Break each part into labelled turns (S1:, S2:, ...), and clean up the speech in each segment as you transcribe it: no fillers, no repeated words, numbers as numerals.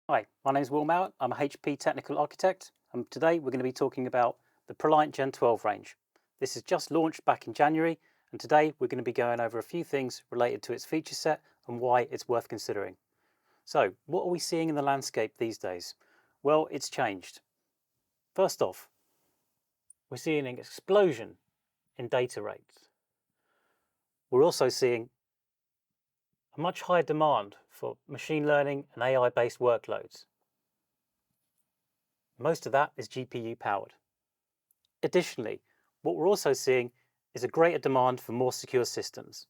S1: Hi, my name is Mowat. I'm a HP technical architect, and today we're going to be talking about the ProLiant Gen12 range. This is just launched back in January, and today we're going to be going over a few things related to its feature set and why it's worth considering. So, what are we seeing in the landscape these days? Well, it's changed. First off, we're seeing an explosion in data rates. We're also seeing a much higher demand for machine learning and AI-based workloads. Most of that is GPU powered. Additionally, what we're also seeing is a greater demand for more secure systems.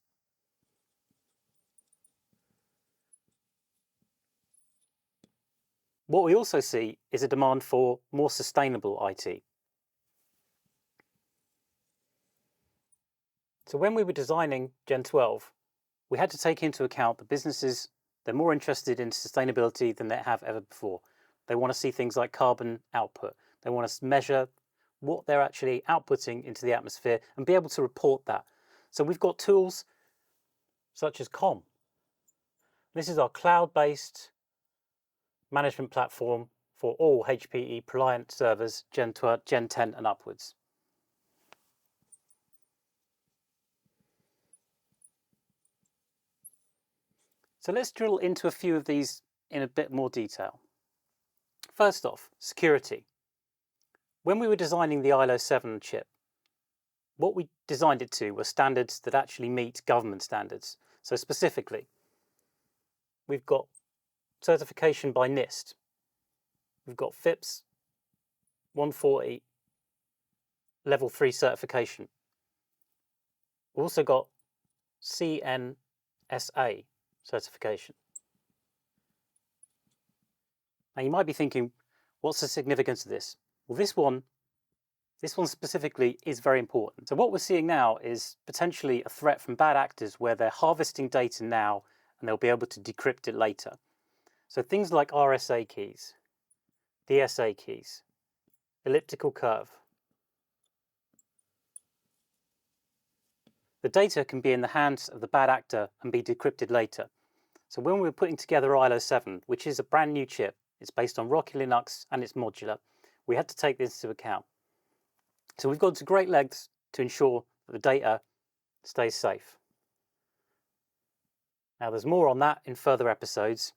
S1: What we also see is a demand for more sustainable IT. So when we were designing Gen 12, we had to take into account that businesses, they're more interested in sustainability than they have ever before. They want to see things like carbon output. They want to measure what they're actually outputting into the atmosphere and be able to report that. So we've got tools such as COM. This is our cloud-based management platform for all HPE ProLiant servers Gen 10 and upwards. So let's drill into a few of these in a bit more detail. First off, security. When we were designing the ILO 7 chip, what we designed it to were standards that actually meet government standards. So specifically, we've got certification by NIST. We've got FIPS 140 level 3 certification. We've also got CNSA certification. Now you might be thinking, what's the significance of this? Well, this one specifically is very important. So what we're seeing now is potentially a threat from bad actors where they're harvesting data now and they'll be able to decrypt it later. So things like RSA keys, DSA keys, elliptical curve. The data can be in the hands of the bad actor and be decrypted later. So when we were putting together ILO 7, which is a brand new chip, it's based on Rocky Linux and it's modular, we had to take this into account. So we've gone to great lengths to ensure that the data stays safe. Now there's more on that in further episodes.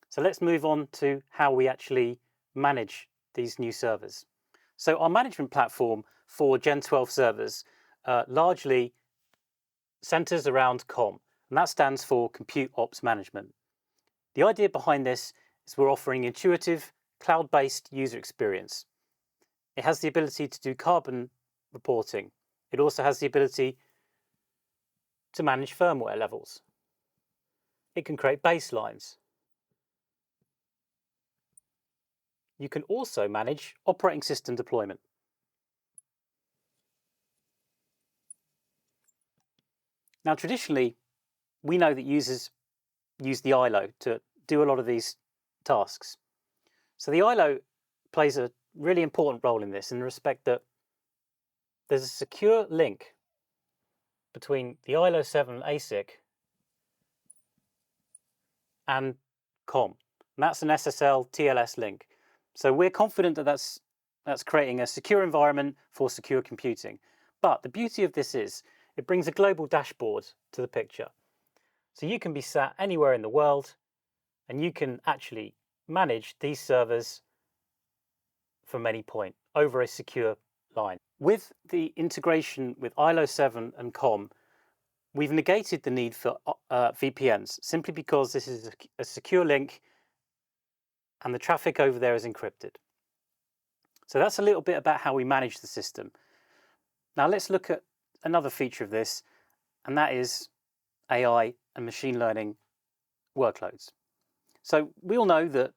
S1: So let's move on to how we actually manage these new servers. So our management platform for Gen 12 servers largely centers around COM, and that stands for Compute Ops Management. The idea behind this is we're offering intuitive, cloud-based user experience. It has the ability to do carbon reporting. It also has the ability to manage firmware levels. It can create baselines. You can also manage operating system deployment. Now, traditionally, we know that users use the ILO to do a lot of these tasks. So the ILO plays a really important role in this in the respect that there's a secure link between the ILO 7 ASIC and COM. And that's an SSL TLS link. So we're confident that that's creating a secure environment for secure computing. But the beauty of this is it brings a global dashboard to the picture. So you can be sat anywhere in the world and you can actually manage these servers from any point over a secure line. With the integration with ILO 7 and COM, we've negated the need for VPNs simply because this is a secure link and the traffic over there is encrypted. So that's a little bit about how we manage the system. Now let's look at another feature of this, and that is AI and machine learning workloads. So we all know that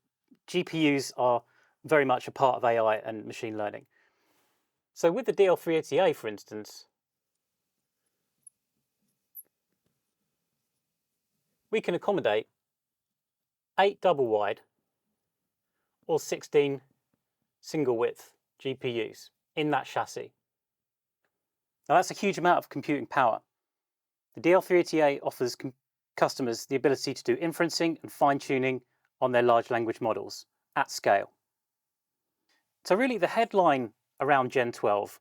S1: GPUs are very much a part of AI and machine learning. So with the DL380A, for instance, we can accommodate 8 double wide or 16 single width GPUs in that chassis. Now that's a huge amount of computing power. The DL380A offers customers the ability to do inferencing and fine-tuning on their large language models at scale. So really the headline around Gen 12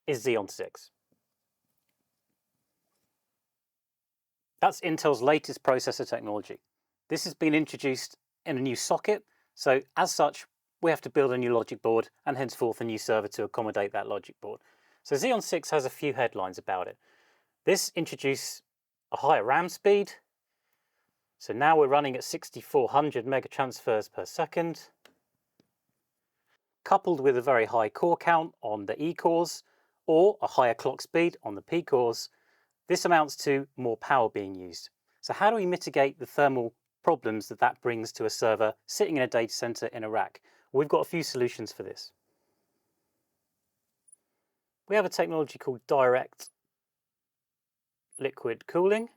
S1: is Xeon 6. That's Intel's latest processor technology. This has been introduced in a new socket, so as such, we have to build a new logic board and henceforth a new server to accommodate that logic board. So Xeon 6 has a few headlines about it. This introduced a higher RAM speed. So now we're running at 6400 megatransfers per second, coupled with a very high core count on the E cores or a higher clock speed on the P cores. This amounts to more power being used. So how do we mitigate the thermal problems that brings to a server sitting in a data center in a rack? We've got a few solutions for this. We have a technology called direct liquid cooling.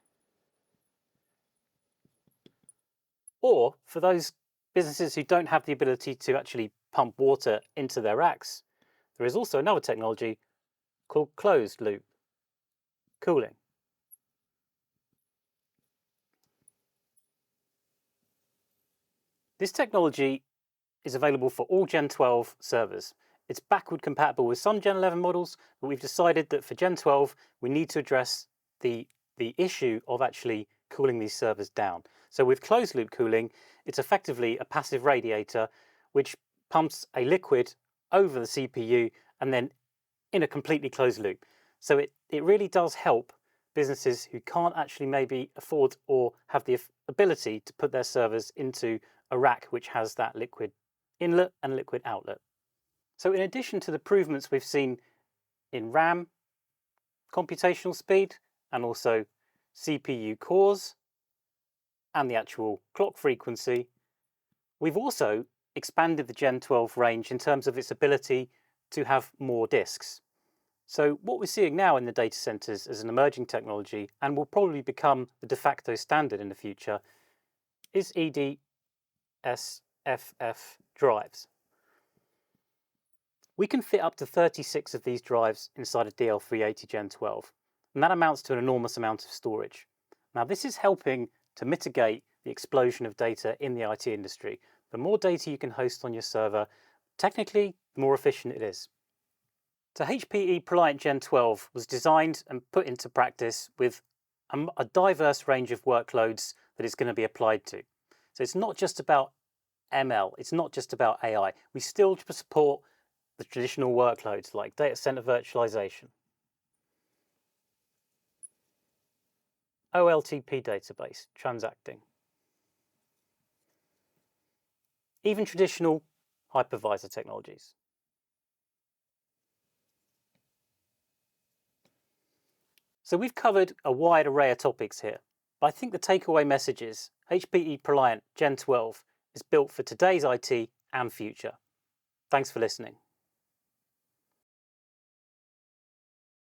S1: Or for those businesses who don't have the ability to actually pump water into their racks, there is also another technology called closed loop cooling. This technology is available for all Gen 12 servers. It's backward compatible with some Gen 11 models, but we've decided that for Gen 12, we need to address the issue of actually cooling these servers down. So with closed loop cooling, it's effectively a passive radiator which pumps a liquid over the CPU and then in a completely closed loop. So it really does help businesses who can't actually maybe afford or have the ability to put their servers into a rack which has that liquid inlet and liquid outlet. So in addition to the improvements we've seen in RAM, computational speed, and also CPU cores, and the actual clock frequency, we've also expanded the Gen 12 range in terms of its ability to have more disks. So what we're seeing now in the data centers as an emerging technology, and will probably become the de facto standard in the future, is EDSFF drives. We can fit up to 36 of these drives inside a DL380 Gen 12, and that amounts to an enormous amount of storage. Now this is helping to mitigate the explosion of data in the IT industry. The more data you can host on your server, technically, the more efficient it is. So HPE ProLiant Gen 12 was designed and put into practice with a diverse range of workloads that it's going to be applied to. So it's not just about ML, it's not just about AI. We still support the traditional workloads like data center virtualization, OLTP database, transacting, even traditional hypervisor technologies. So we've covered a wide array of topics here, but I think the takeaway message is HPE ProLiant Gen 12 is built for today's IT and future. Thanks for listening.